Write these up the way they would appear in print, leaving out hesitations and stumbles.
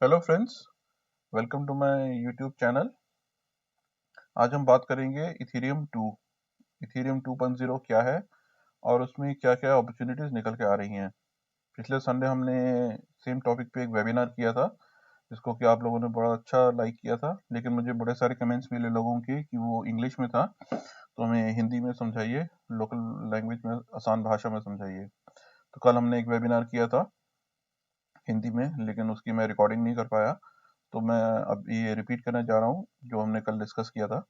Hello friends, welcome to my YouTube channel. आज हम बात करेंगे इथीरियम 2.0 क्या है और उसमें क्या क्या अपॉर्चुनिटीज निकल के आ रही हैं। पिछले संडे हमने सेम टॉपिक पे एक वेबिनार किया था जिसको कि आप लोगों ने बड़ा अच्छा लाइक किया था, लेकिन मुझे बड़े सारे कमेंट्स मिले लोगों के कि वो इंग्लिश में था, तो हमें हिंदी में समझाइए, लोकल लैंग्वेज में, आसान भाषा में समझाइए। तो कल हमने एक वेबिनार किया था हिंदी में, लेकिन उसकी मैं रिकॉर्डिंग नहीं कर पाया, तो मैं अब ये रिपीट करने जा रहा हूँ जो हमने कल डिस्कस किया था।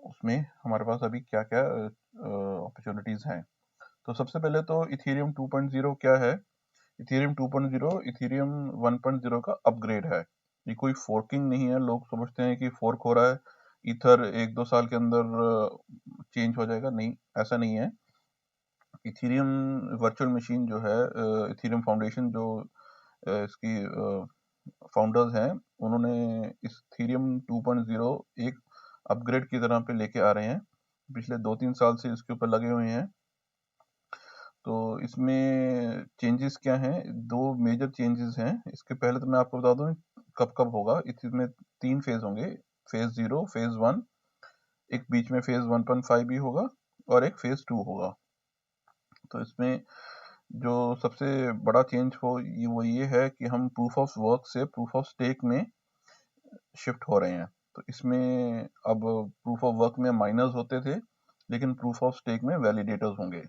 उसमें हमारे पास अभी क्या क्या अपॉर्चुनिटीज हैं। तो सबसे पहले तो इथेरियम 2.0 क्या है। इथेरियम 2.0 इथेरियम 1.0 का अपग्रेड है। ये कोई फोर्किंग नहीं है। लोग समझते हैं कि फोर्क हो रहा है, ईथर एक दो साल के अंदर चेंज हो जाएगा। नहीं, ऐसा नहीं है। इथेरियम वर्चुअल मशीन जो है, इथेरियम फाउंडेशन जो इसकी फाउंडर्स हैं, उन्होंने इस इथेरियम 2.0 एक अपग्रेड की तरह पे लेके आ रहे हैं। पिछले 2-3 साल से इसके ऊपर लगे हुए हैं। तो इसमें चेंजेस क्या हैं? दो मेजर चेंजेस हैं। इसके पहले तो मैं आपको बता दूं कब कब होगा। इसमें 3 फेज होंगे, फेज 0, फेज 1, एक बीच में फेज 1.5 भी होगा और एक फेज 2 होगा। तो इसमें जो सबसे बड़ा चेंज वो ये है कि हम प्रूफ ऑफ वर्क से प्रूफ ऑफ स्टेक में शिफ्ट हो रहे हैं। तो इसमें अब प्रूफ ऑफ वर्क में माइनर्स होते थे, लेकिन प्रूफ ऑफ स्टेक में वैलिडेटर्स होंगे।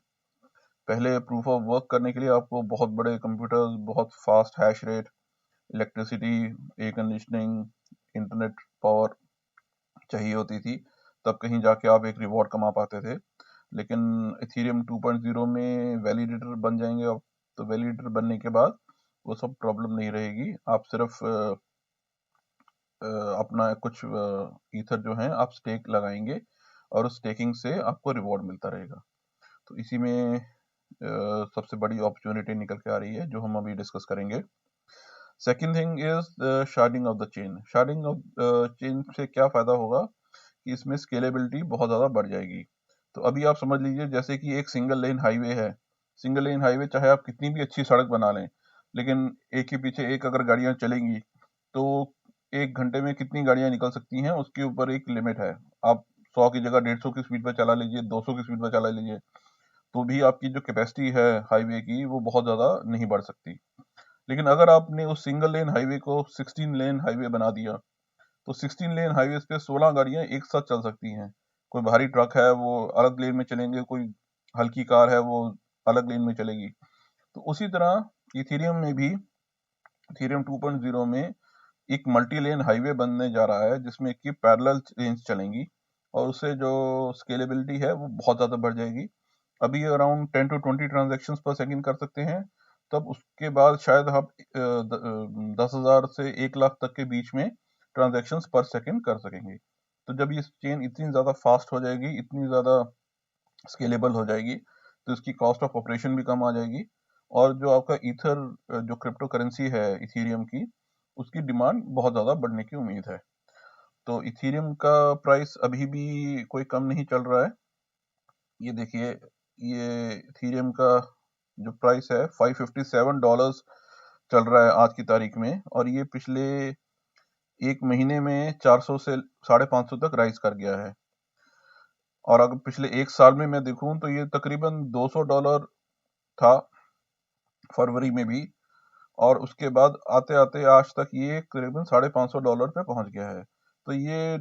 पहले प्रूफ ऑफ वर्क करने के लिए आपको बहुत बड़े कंप्यूटर्स, बहुत fast hash rate, electricity, air conditioning, internet power चाहिए होती थी, तब कहीं जाके आप एक रिवॉर्ड कमा पाते थे। लेकिन इथेरियम 2.0 में वैलिडेटर बन जाएंगे अब। तो वैलिडेटर बनने के बाद वो सब प्रॉब्लम नहीं रहेगी। आप सिर्फ अपना कुछ ईथर जो है आप स्टेक लगाएंगे और उस स्टेकिंग से आपको रिवॉर्ड मिलता रहेगा। तो इसी में सबसे बड़ी अपॉर्चुनिटी निकल के आ रही है जो हम अभी डिस्कस करेंगे। Second thing is sharding of the chain. Sharding of chain से क्या फायदा होगा कि इसमें स्केलेबिलिटी बहुत ज्यादा बढ़ जाएगी। तो अभी आप समझ लीजिए जैसे कि एक सिंगल लेन हाईवे है। सिंगल लेन हाईवे चाहे आप कितनी भी अच्छी सड़क बना लें, लेकिन एक के पीछे एक अगर गाड़ियां चलेंगी तो 1 घंटे में कितनी गाड़ियां निकल सकती हैं उसके ऊपर एक लिमिट है। आप 100 की जगह 150 की स्पीड पर चला लीजिए, 200 की स्पीड पर चला लीजिए, तो भी आपकी जो कैपेसिटी है हाईवे की वो बहुत ज्यादा नहीं बढ़ सकती। लेकिन अगर आपने उस सिंगल लेन हाईवे को 16 लेन हाईवे बना दिया, तो 16 लेन हाईवे पे 16 गाड़ियां एक साथ चल सकती हैं। कोई भारी ट्रक है वो अलग लेन में चलेंगे, कोई हल्की कार है वो अलग लेन में चलेगी। तो उसी तरह इथेरियम में भी, इथेरियम 2.0 में एक मल्टी लेन हाईवे बनने जा रहा है जिसमें कि पैरेलल लेन्स चलेंगी, और उससे जो स्केलेबिलिटी है वो बहुत ज्यादा बढ़ जाएगी। अभी अराउंड 10 to 20 ट्रांजेक्शन पर सेकंड कर सकते हैं, तब उसके बाद शायद आप 10,000 से 1 लाख तक के बीच में ट्रांजेक्शन पर सेकंड कर सकेंगे। तो जब ये चेन इतनी ज्यादा फास्ट हो जाएगी, इतनी ज्यादा स्केलेबल हो जाएगी, तो इसकी कॉस्ट ऑफ ऑपरेशन भी कम आ जाएगी, और जो आपका ईथर जो क्रिप्टो करेंसी है इथेरियम की, उसकी डिमांड बहुत ज्यादा बढ़ने की उम्मीद है। तो इथेरियम का प्राइस अभी भी कोई कम नहीं चल रहा है। ये देखिए, ये इथेरियम का जो प्राइस है $557 चल रहा है आज की तारीख में, और ये पिछले एक महीने में 400 से 550 तक राइज कर गया है। और अगर पिछले एक साल में मैं देखूं तो ये तकरीबन $200 था फरवरी में भी, और उसके बाद आते आते आज तक ये करीबन $550 पे पहुंच गया है। तो ये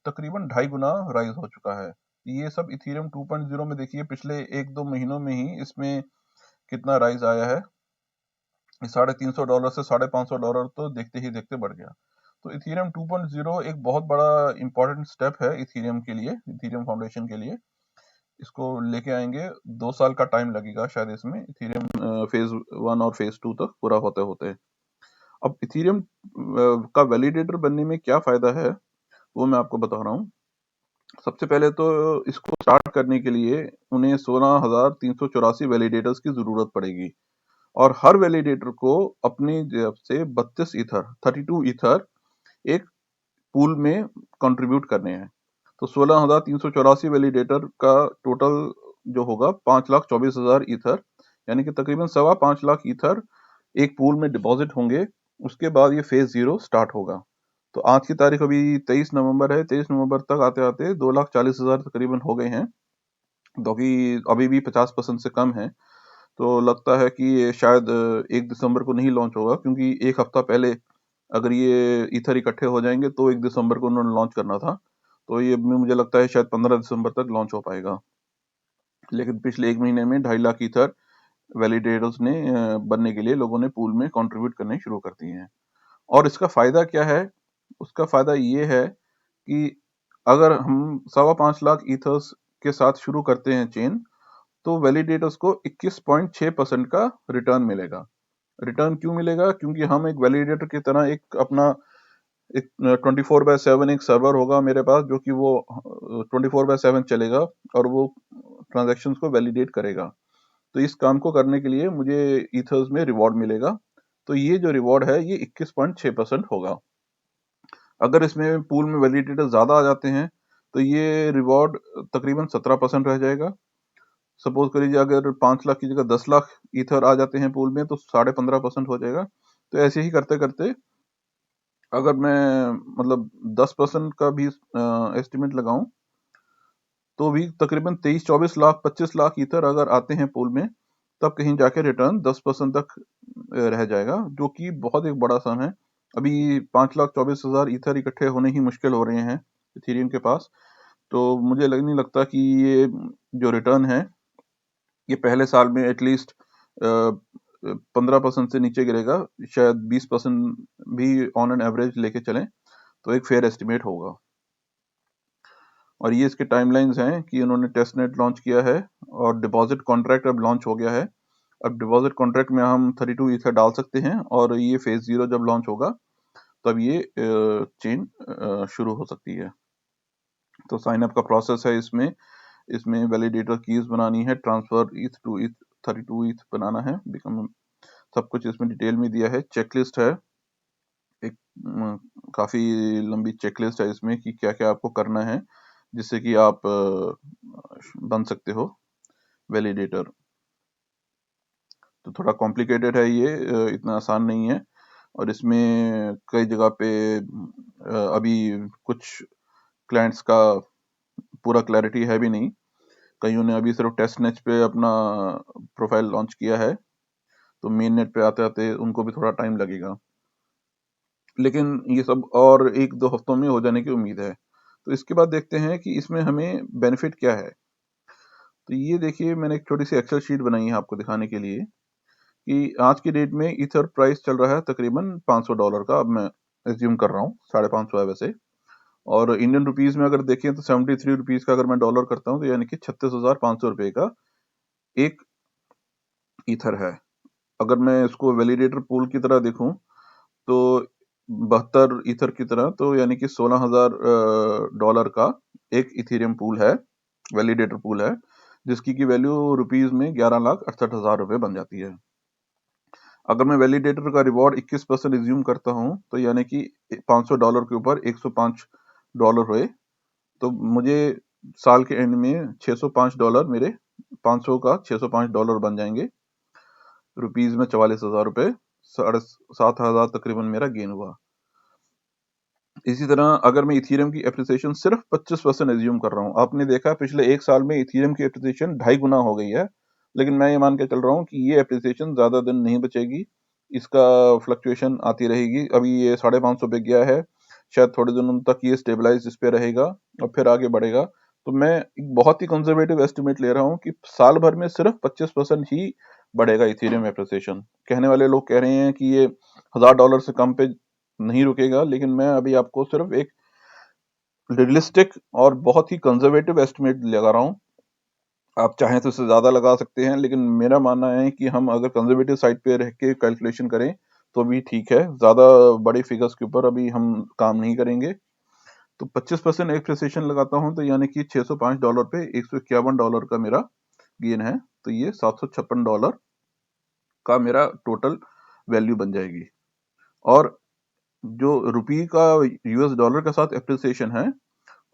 तकरीबन 2.5 गुना राइज हो चुका है। ये सब इथेरियम 2.0 में देखिए पिछले 1-2 महीनों में ही इसमें कितना राइज आया है। $350 से $550 तो देखते ही देखते बढ़ गया। तो इथेरियम 2.0 एक बहुत बड़ा इंपॉर्टेंट स्टेप है इथेरियम के लिए, इथेरियम फाउंडेशन के लिए। इसको लेके आएंगे, 2 साल का टाइम लगेगा शायद इसमें, इथेरियम फेज 1 और फेज 2 तक पूरा होते होते। अब इथेरियम का वैलिडेटर बनने में क्या फायदा है वो मैं आपको बता रहा हूँ। सबसे पहले तो इसको स्टार्ट करने के लिए उन्हें 16,384 वैलिडेटर्स की जरूरत पड़ेगी, और हर वैलिडेटर को अपनी जेब से 32 ईथर एक पूल में कंट्रीब्यूट करने हैं। तो 16,384 वैलिडेटर का टोटल जो होगा 5,24,000 ईथर, यानी कि तकरीबन 5.25 लाख ईथर एक पूल में डिपॉजिट होंगे। उसके बाद ये फेज 0 स्टार्ट होगा। तो आज की तारीख अभी 23 नवंबर है, 23 नवंबर तक आते-आते 2,40,000 तकरीबन हो गए हैं, जो कि अभी भी 50% से कम है। तो लगता है कि ये शायद 1 दिसंबर को नहीं लॉन्च होगा, क्योंकि 1 हफ्ता पहले अगर ये ईथर इकट्ठे हो जाएंगे तो 1 दिसंबर को उन्होंने लॉन्च करना था। तो ये मुझे लगता है शायद 15 दिसंबर तक लॉन्च हो पाएगा। लेकिन पिछले 1 महीने में 2.5 लाख ईथर वैलिडेटर्स ने बनने के लिए लोगों ने पूल में कंट्रीब्यूट करने शुरू कर दिए हैं। और इसका फायदा क्या है? उसका फायदा ये है कि अगर हम 5.25 लाख ईथर्स के साथ शुरू करते हैं चेन, तो वैलिडेटर्स को 21.6% का रिटर्न मिलेगा। रिटर्न क्यों मिलेगा? क्योंकि हम एक वैलिडेटर की तरह एक अपना एक 24/7 एक सर्वर होगा मेरे पास, जो कि वो 24/7 चलेगा और वो ट्रांजैक्शंस को वैलिडेट करेगा। तो इस काम को करने के लिए मुझे ईथर्स में रिवॉर्ड मिलेगा। तो ये जो रिवॉर्ड है ये 21.6% होगा। अगर इसमें पूल में वैलिडेटर ज्यादा आ जाते हैं तो ये रिवॉर्ड तकरीबन 17% रह जाएगा। सपोज कर लीजिए अगर 5 लाख की जगह 10 लाख ईथर आ जाते हैं पूल में तो 15.5% हो जाएगा। तो ऐसे ही करते करते अगर मैं मतलब 10% का भी एस्टिमेट लगाऊं तो भी तकरीबन 23-24 लाख 25 लाख ईथर अगर आते हैं पूल में, तब कहीं जाके रिटर्न 10% तक रह जाएगा, जो कि बहुत एक बड़ा सम है। अभी 5,24,000 ईथर इकट्ठे होने ही मुश्किल हो रहे हैं इथेरियम के पास। तो मुझे नहीं लगता कि ये जो रिटर्न है ये पहले साल में एटलीस्ट 15% से नीचे गिरेगा। शायद 20% भी ऑन एन एवरेज लेके चलें तो एक फेयर एस्टिमेट होगा। और ये इसके टाइमलाइंस हैं कि उन्होंने टेस्ट नेट लॉन्च किया है और डिपॉजिट कॉन्ट्रैक्ट अब लॉन्च हो गया है। अब डिपॉजिट कॉन्ट्रैक्ट में हम 32 ईथर डाल सकते हैं और ये फेज 0 जब लॉन्च होगा तब ये चेन शुरू हो सकती है। तो साइन अप का प्रोसेस है इसमें। इसमें वैलिडेटर कीज बनानी है, ट्रांसफर ईथ टू ईथ 32 ईथ बनाना है, बिकम सब कुछ इसमें डिटेल में दिया है। चेकलिस्ट है एक, काफी लंबी चेकलिस्ट है इसमें कि क्या क्या आपको करना है जिससे कि आप बन सकते हो वैलिडेटर। तो थोड़ा कॉम्प्लिकेटेड है ये, इतना आसान नहीं है। और इसमें कई जगह पे अभी कुछ क्लाइंट्स का पूरा क्लैरिटी है भी नहीं। कईयों ने अभी सिर्फ टेस्ट नेट पे अपना प्रोफाइल लॉन्च किया है, तो मेन नेट पे आते आते उनको भी थोड़ा टाइम लगेगा। लेकिन ये सब और 1-2 हफ्तों में हो जाने की उम्मीद है। तो इसके बाद देखते हैं कि इसमें हमें बेनिफिट क्या है। तो ये देखिए मैंने एक छोटी सी एक्सेल शीट बनाई है आपको दिखाने के लिए कि आज की डेट में ईथर प्राइस चल रहा है तकरीबन $500 का। अब मैं एज्यूम कर रहा हूँ 550 है वैसे। और इंडियन रुपीज में अगर देखें तो 73 रुपीज का अगर मैं डॉलर करता हूँ तो यानी कि 36,500 रुपए का एक ईथर है। अगर मैं इसको वैलिडेटर पूल की तरह देखूं तो 72 ईथर की तरह, तो यानी कि $16,000 का एक इथेरियम पूल है, वैलिडेटर पूल है, जिसकी की वैल्यू रुपीज में 11,68,000 रुपए बन जाती है। अगर मैं वैलिडेटर का रिवॉर्ड 21% रिज्यूम करता हूं तो यानी कि $500 के ऊपर $105 हुए, तो मुझे साल के एंड में $605 मेरे 500 का $605 बन जाएंगे। रुपीज में 44,000 रुपए, 7,500 तकरीबन मेरा गेन हुआ। इसी तरह अगर मैं इथेरियम की एप्रिसिएशन सिर्फ 25% एज्यूम कर रहा हूँ, आपने देखा पिछले 1 साल में इथेरियम की एप्रिसिएशन 2.5 गुना हो गई है, लेकिन मैं ये मान के चल रहा हूँ कि ये एप्रिसिएशन ज्यादा दिन नहीं बचेगी, इसका फ्लक्चुएशन आती रहेगी। अभी ये 550 पे गया है, शायद थोड़े दिनों तक ये स्टेबलाइज इस पे रहेगा और फिर आगे बढ़ेगा। तो मैं एक बहुत ही कंजर्वेटिव एस्टिमेट ले रहा हूँ कि साल भर में सिर्फ 25% ही बढ़ेगा इथेरियम एप्रिसिएशन। कहने वाले लोग कह रहे हैं कि ये $1,000 से कम पे नहीं रुकेगा, लेकिन मैं अभी आपको सिर्फ एक रियलिस्टिक और बहुत ही कंजर्वेटिव एस्टिमेट लगा रहा हूँ। आप चाहें तो इससे ज्यादा लगा सकते हैं, लेकिन मेरा मानना है कि हम अगर कंजर्वेटिव साइड पे रह के कैलकुलेशन करें तो भी ठीक है। ज्यादा बड़े फिगर्स के ऊपर अभी हम काम नहीं करेंगे। तो 25% एप्रिसिएशन लगाता हूं तो यानी कि $605 पे $151 का मेरा गेन है, तो ये $756 का मेरा टोटल वैल्यू बन जाएगी। और जो रुपी का यूएस डॉलर के साथ एप्रिसिएशन है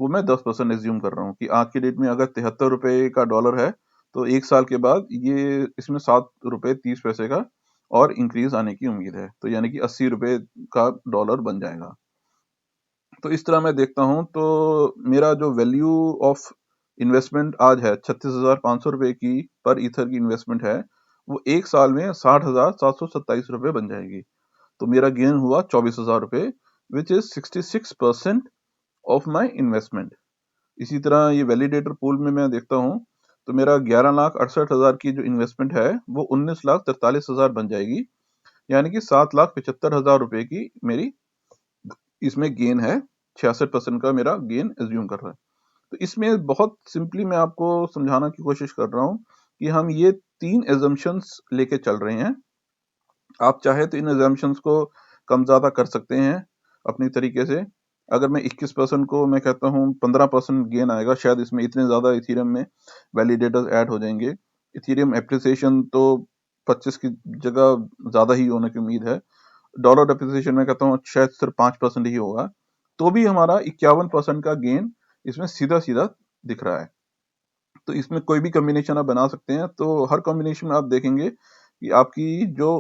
वो मैं 10% एज्यूम कर रहा हूँ कि आज की डेट में अगर 73 रुपए का डॉलर है तो 1 साल के बाद ये इसमें 7 रुपए 30 पैसे का और इंक्रीज आने की उम्मीद है। तो यानी कि 80 रुपए का डॉलर बन जाएगा। तो इस तरह मैं देखता हूं तो मेरा जो वैल्यू ऑफ इन्वेस्टमेंट आज है 36,500 रुपए की पर ईथर की इन्वेस्टमेंट है, वो एक साल में 60,727 रुपए बन जाएगी। तो मेरा गेन हुआ 24,000 रुपए, which is 66% of my investment. इसी तरह ये वैलिडेटर पूल में मैं देखता हूँ तो मेरा 11,68,000 की जो इन्वेस्टमेंट है वो 19,43,000 बन जाएगी, यानी कि 7,75,000 रुपए की मेरी इसमें गेन है। 66% का मेरा गेन एज्यूम कर रहा है। तो इसमें बहुत सिंपली मैं आपको समझाना की कोशिश कर रहा हूं कि हम ये 3 एजम्पशंस लेके चल रहे हैं। आप चाहे तो इन एजम्पशंस को कम ज्यादा कर सकते हैं अपनी तरीके से। अगर मैं 21% को मैं कहता हूँ 15% गेन आएगा, शायद इसमें इतने ज्यादा इथीरियम में वैलिडेटर्स ऐड हो जाएंगे। इथीरियम एप्रिसिएशन तो 25 की जगह ज्यादा ही होने की उम्मीद है। डॉलर डेप्रिसिएशन में कहता हूँ शायद सिर्फ 5% ही होगा, तो भी हमारा 51% का गेन इसमें सीधा सीधा दिख रहा है। तो इसमें कोई भी कॉम्बिनेशन आप बना सकते हैं। तो हर कॉम्बिनेशन में आप देखेंगे कि आपकी जो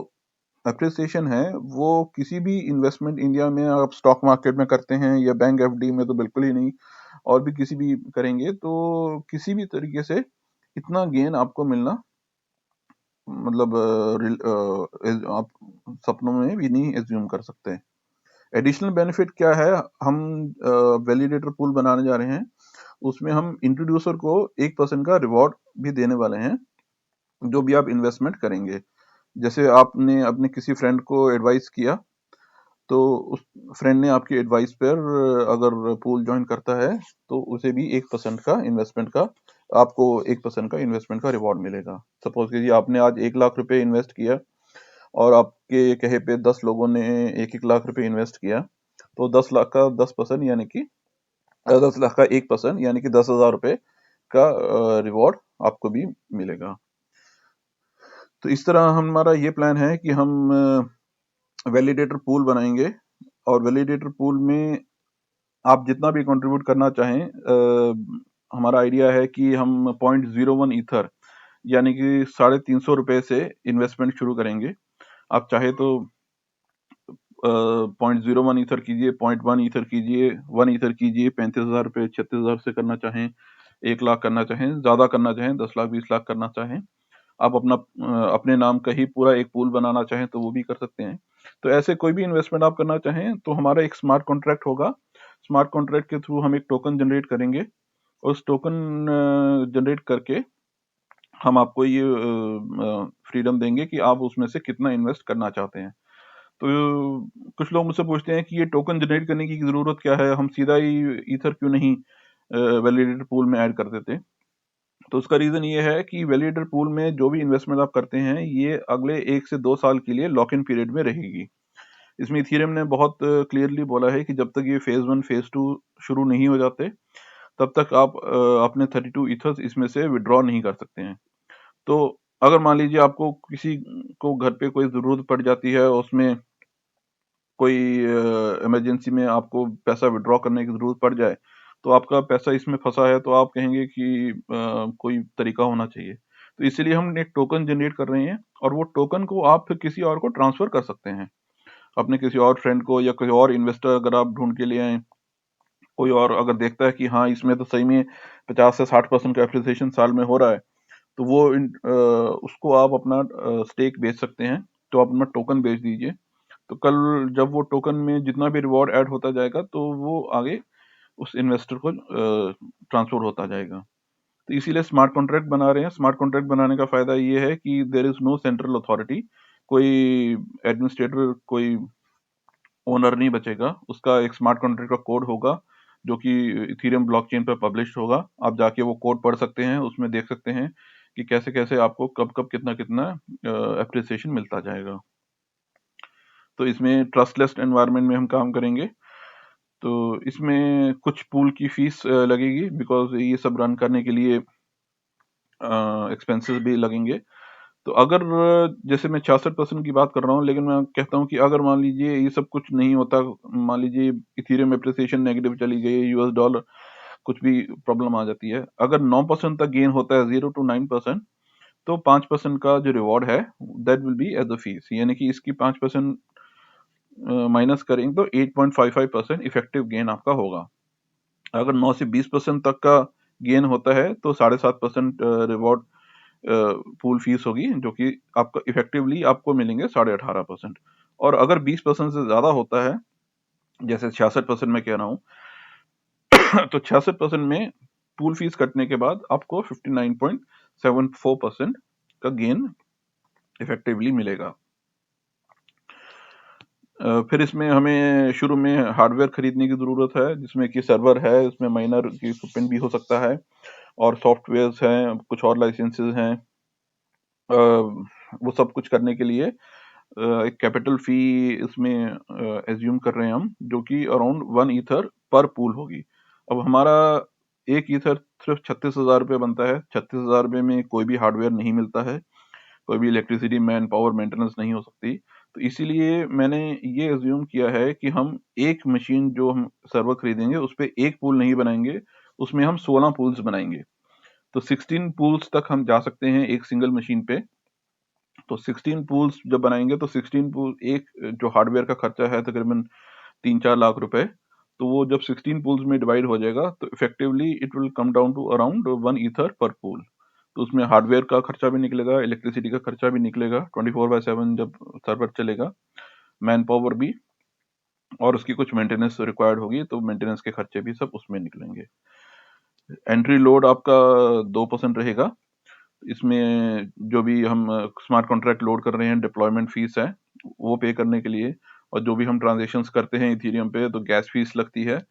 अप्रिसिएशन है वो किसी भी इन्वेस्टमेंट इंडिया में आप स्टॉक मार्केट में करते हैं या बैंक एफडी में तो बिल्कुल ही नहीं, और भी किसी भी करेंगे तो किसी भी तरीके से इतना गेन आपको मिलना मतलब आप सपनों में भी नहीं एज्यूम कर सकते। एडिशनल बेनिफिट क्या है, हम वैलिडेटर पूल बनाने जा रहे हैं, उसमें हम इंट्रोड्यूसर को 1% का रिवॉर्ड भी देने वाले हैं जो भी आप इन्वेस्टमेंट करेंगे। जैसे आपने अपने किसी फ्रेंड को एडवाइस किया, तो उस फ्रेंड ने आपकी एडवाइस पर अगर पूल ज्वाइन करता है तो उसे भी 1% का इन्वेस्टमेंट का आपको 1% का इन्वेस्टमेंट का रिवॉर्ड मिलेगा। सपोज कीजिए आपने आज 1 लाख रुपए इन्वेस्ट किया और आपके कहे पे 10 लोगों ने 1-1 लाख रुपए इन्वेस्ट किया, तो 10 लाख का 10% यानी कि 10 लाख का 1% यानी कि 10,000 रुपए का रिवॉर्ड आपको भी मिलेगा। तो इस तरह हमारा ये प्लान है कि हम वैलिडेटर पूल बनाएंगे, और वैलिडेटर पूल में आप जितना भी कंट्रीब्यूट करना चाहें, हमारा आइडिया है कि हम 0.01 ईथर यानी कि 350 रुपए से इन्वेस्टमेंट शुरू करेंगे। आप चाहे तो 0.01 ईथर कीजिए, 0.1 ईथर कीजिए, 1 ईथर कीजिए, 35,000 रुपए 36,000 से करना चाहें, 1 लाख करना चाहें, ज्यादा करना चाहें 10 लाख 20 लाख करना चाहें, आप अपना अपने नाम का ही पूरा एक पूल बनाना चाहें तो वो भी कर सकते हैं। तो ऐसे कोई भी इन्वेस्टमेंट आप करना चाहें तो हमारा एक स्मार्ट कॉन्ट्रैक्ट होगा। स्मार्ट कॉन्ट्रैक्ट के थ्रू हम एक टोकन जनरेट करेंगे, उस टोकन जनरेट करके हम आपको ये फ्रीडम देंगे कि आप उसमें से कितना इन्वेस्ट करना चाहते हैं। तो कुछ लोग मुझसे पूछते हैं कि ये टोकन जनरेट करने की जरूरत क्या है, हम सीधा ही ईथर क्यों नहीं वैलिडेटर पूल में ऐड कर देते। तो उसका रीजन ये है कि वैलिडेटर पूल में जो भी इन्वेस्टमेंट आप करते हैं ये अगले 1 से 2 साल के लिए लॉक इन पीरियड में रहेगी। इसमें इथेरियम ने बहुत क्लियरली बोला है कि जब तक ये फेज 1 फेज 2 शुरू नहीं हो जाते तब तक आप अपने 32 ईथर्स इसमें से विड्रॉ नहीं कर सकते हैं। तो अगर मान लीजिए आपको किसी को घर पे कोई जरूरत पड़ जाती है, उसमें कोई इमरजेंसी में आपको पैसा विड्रॉ करने की जरूरत पड़ जाए, तो आपका पैसा इसमें फंसा है तो आप कहेंगे कि कोई तरीका होना चाहिए। तो इसीलिए हम एक टोकन जनरेट कर रहे हैं, और वो टोकन को आप फिर किसी और को ट्रांसफर कर सकते हैं, अपने किसी और फ्रेंड को या कोई और इन्वेस्टर अगर आप ढूंढ के ले आए। कोई और अगर देखता है कि हाँ इसमें तो सही में 50 से 60% का एप्रिसिएशन साल में हो रहा है, तो वो उसको आप अपना स्टेक बेच सकते हैं। तो आप अपना टोकन बेच दीजिए, तो कल जब वो टोकन में जितना भी रिवॉर्ड ऐड होता जाएगा तो वो आगे उस इन्वेस्टर को ट्रांसफर होता जाएगा। तो इसीलिए स्मार्ट कॉन्ट्रैक्ट बना रहे हैं। स्मार्ट कॉन्ट्रैक्ट बनाने का फायदा ये है कि there is no central authority, कोई एडमिनिस्ट्रेटर कोई ओनर नहीं बचेगा। उसका एक स्मार्ट कॉन्ट्रैक्ट का कोड होगा जो कि इथेरियम ब्लॉकचेन पर पब्लिश होगा। आप जाके वो कोड पढ़ सकते हैं, उसमें देख सकते हैं कि कैसे कैसे आपको कब कब कितना कितना एप्रिसिएशन मिलता जाएगा। तो इसमें ट्रस्टलेस एनवायरनमेंट में हम काम करेंगे। तो इसमें कुछ पूल की फीस लगेगी, बिकॉज ये सब रन करने के लिए एक्सपेंसेस भी लगेंगे। तो अगर जैसे मैं 66% की बात कर रहा हूँ, लेकिन मैं कहता हूँ कि अगर मान लीजिए ये सब कुछ नहीं होता, मान लीजिए इथेरियम एप्रिसिएशन नेगेटिव चली गई, यूएस डॉलर कुछ भी प्रॉब्लम आ जाती है, अगर 9% तक गेन होता है, 0 to 9%, तो 5% का जो रिवॉर्ड है that will be as a fees, यानी कि इसकी 5% माइनस करेंगे तो 8.55% इफेक्टिव गेन आपका होगा। अगर 9 से 20% तक का गेन होता है तो 7.5% रिवॉर्ड पूल फीस होगी, जो कि आपका इफेक्टिवली आपको मिलेंगे 18.5%। और अगर 20% से ज्यादा होता है, जैसे 66% में कह रहा हूँ, तो 66% में पूल फीस कटने के बाद आपको 59.74% का गेन इफेक्टिवली मिलेगा। फिर इसमें हमें शुरू में हार्डवेयर खरीदने की जरूरत है, जिसमें कि सर्वर है, इसमें माइनर की इक्विपमेंट भी हो सकता है, और सॉफ्टवेयर्स हैं, कुछ और लाइसेंसेस हैं। वो सब कुछ करने के लिए एक कैपिटल फी इसमें एज्यूम कर रहे हैं हम, जो कि अराउंड 1 ईथर पर पूल होगी। अब हमारा एक ईथर सिर्फ 36,000 रुपये बनता है। 36,000 रुपये में कोई भी हार्डवेयर नहीं मिलता है, कोई भी इलेक्ट्रिसिटी, मैन पावर, मेंटेनेंस नहीं हो सकती। तो इसीलिए मैंने ये एज्यूम किया है कि हम एक मशीन जो हम सर्वर खरीदेंगे उस पे एक पूल नहीं बनाएंगे, उसमें हम 16 पूल्स बनाएंगे। तो 16 पूल्स तक हम जा सकते हैं एक सिंगल मशीन पे। तो 16 पूल्स जब बनाएंगे तो 16 पूल, एक जो हार्डवेयर का खर्चा है तकरीबन 3-4 लाख रुपए, तो वो जब 16 पूल्स में डिवाइड हो जाएगा तो effectively it will come down to around 1 ether पर पूल। तो उसमें हार्डवेयर का खर्चा भी निकलेगा, इलेक्ट्रिसिटी का खर्चा भी निकलेगा 24/7 जब सर्वर चलेगा, मैन पावर भी, और उसकी कुछ मेंटेनेंस रिक्वायर्ड होगी तो मेंटेनेंस के खर्चे भी सब उसमें निकलेंगे। एंट्री लोड आपका 2% रहेगा। इसमें जो भी हम स्मार्ट कॉन्ट्रैक्ट लोड कर रहे हैं, डिप्लॉयमेंट फीस है वो पे करने के लिए, और जो भी हम ट्रांजेक्शन्स करते हैं इथेरियम पे तो गैस फीस लगती है,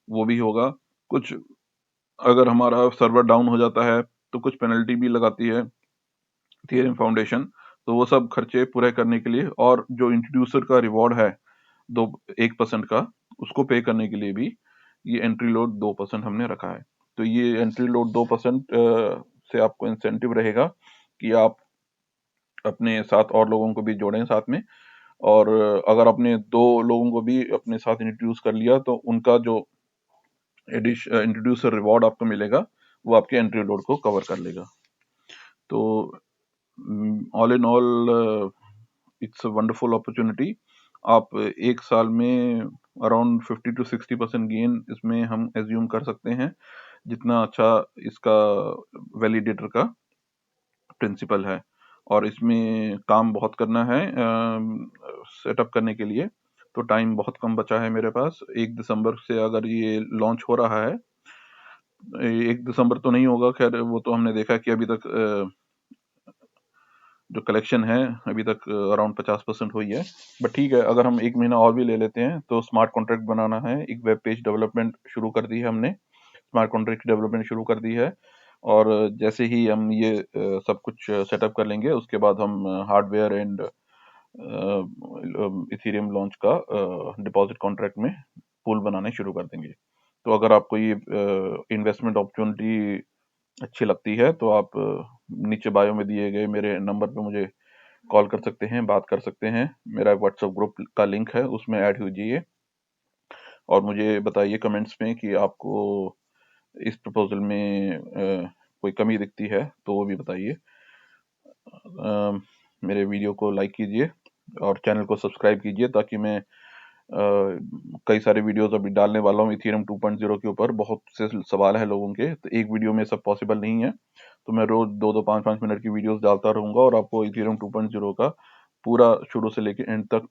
वो भी होगा। कुछ अगर हमारा सर्वर डाउन हो जाता है तो कुछ पेनल्टी भी लगाती है इथेरियम फाउंडेशन, तो वो सब खर्चे पूरे करने के लिए, और जो इंट्रोड्यूसर का रिवॉर्ड है 1% का, उसको पे करने के लिए भी ये एंट्री लोड 2% हमने रखा है। तो ये एंट्री लोड 2% से आपको इंसेंटिव रहेगा कि आप अपने साथ और लोगों को भी जोड़ें साथ में, और अगर आपने 2 लोगों को भी अपने साथ इंट्रोड्यूस कर लिया तो उनका जो इंट्रोड्यूसर रिवॉर्ड आपको मिलेगा वो आपके एंट्री लोड को कवर कर लेगा। तो all in all it's a wonderful opportunity. आप एक साल में अराउंड 50 to 60% गेन इसमें हम एज्यूम कर सकते हैं, जितना अच्छा इसका वैलिडेटर का प्रिंसिपल है। और इसमें काम बहुत करना है सेटअप करने के लिए, तो टाइम बहुत कम बचा है मेरे पास। 1 दिसंबर से अगर ये लॉन्च हो रहा है, 1 दिसंबर तो नहीं होगा, खैर वो तो हमने देखा कि अभी तक जो कलेक्शन है अभी तक अराउंड 50% हुई है। बट ठीक है, अगर हम 1 महीना और भी ले लेते हैं तो स्मार्ट कॉन्ट्रैक्ट बनाना है, एक वेब पेज डेवलपमेंट शुरू कर दी है हमने, स्मार्ट कॉन्ट्रैक्ट डेवलपमेंट शुरू कर दी है। और जैसे ही हम ये सब कुछ सेटअप कर लेंगे उसके बाद हम हार्डवेयर एंड इथेरियम लॉन्च का डिपॉजिट कॉन्ट्रैक्ट में पूल बनाने शुरू कर देंगे। तो अगर आपको ये इन्वेस्टमेंट अपॉर्चुनिटी अच्छी लगती है तो आप नीचे बायो में दिए गए मेरे नंबर पे मुझे कॉल कर सकते हैं, बात कर सकते हैं। मेरा व्हाट्सएप ग्रुप का लिंक है, उसमें ऐड कीजिए और मुझे बताइए कमेंट्स में कि आपको इस प्रपोजल में कोई कमी दिखती है तो वो भी बताइए। मेरे वीडियो को लाइक कीजिए और चैनल को सब्सक्राइब कीजिए, ताकि मैं कई सारे वीडियोस अभी डालने वाला हूँ इथेरियम 2.0 के ऊपर। बहुत से सवाल है लोगों के, तो एक वीडियो में सब पॉसिबल नहीं है, तो मैं रोज 2-2, 5-5 मिनट की वीडियोस डालता रहूंगा और आपको इथेरियम 2.0 का पूरा शुरू से लेकर एंड तक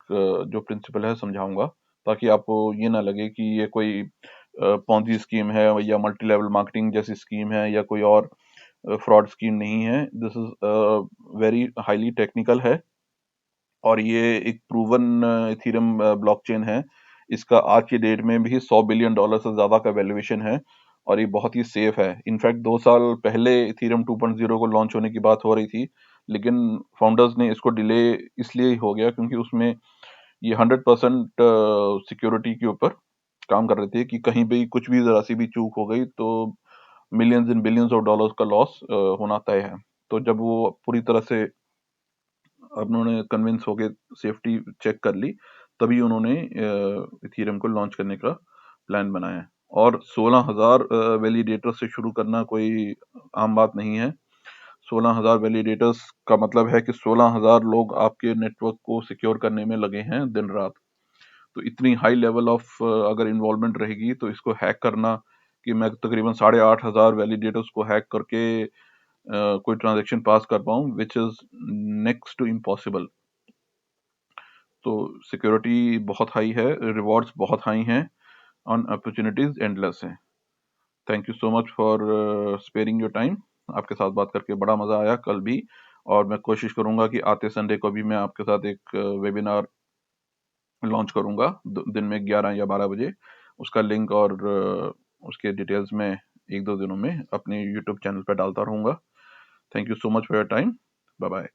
जो प्रिंसिपल है समझाऊंगा, ताकि आपको ये ना लगे कि ये कोई पॉन्जी स्कीम है या मल्टी लेवल मार्केटिंग जैसी स्कीम है या कोई और फ्रॉड स्कीम नहीं है। This is very highly technical है, और ये एक प्रूवन इथेरियम ब्लॉकचेन है। इसका आज की डेट में भी $100 बिलियन से ज्यादा का वैल्यूएशन है, और ये बहुत ही सेफ है। इनफैक्ट 2 साल पहले इथेरियम 2.0 को लॉन्च होने की बात हो रही थी, लेकिन फाउंडर्स ने इसको डिले इसलिए हो गया क्योंकि उसमें ये 100% सिक्योरिटी के ऊपर काम कर रहे थे कि कहीं भी कुछ भी जरा सी भी चूक हो गई तो millions and billions of dollars का लॉस होना तय है। तो जब वो पूरी तरह से अब उन्होंने कन्विंस होके सेफ्टी चेक कर ली, तभी उन्होंने इथेरियम को लॉन्च करने का प्लान बनाया है। और 16,000 वैलिडेटर से शुरू करना कोई आम बात नहीं है। 16,000 वैलिडेटर्स का मतलब है कि 16,000 लोग आपके नेटवर्क को सिक्योर करने में लगे हैं दिन रात। तो इतनी हाई लेवल ऑफ अगर इन्वॉल्वमेंट रहेगी तो इसको हैक करना, कि मैं तकरीबन 8,500 वैलिडेटर्स को हैक करके कोई ट्रांजैक्शन पास कर पाऊं, which is next to impossible. तो सिक्योरिटी बहुत हाई है, रिवॉर्ड्स बहुत हाई हैं, ऑन अपॉर्चुनिटीज एंडलेस हैं। Thank you so much for sparing your time. आपके साथ बात करके बड़ा मजा आया कल भी, और मैं कोशिश करूंगा कि आते संडे को भी मैं आपके साथ एक वेबिनार लॉन्च करूंगा दिन में 11 या 12 बजे। उसका लिंक और उसके डिटेल्स में एक दो दिनों में अपने यूट्यूब चैनल पर डालता रहूंगा। Thank you so much for your time. Bye bye.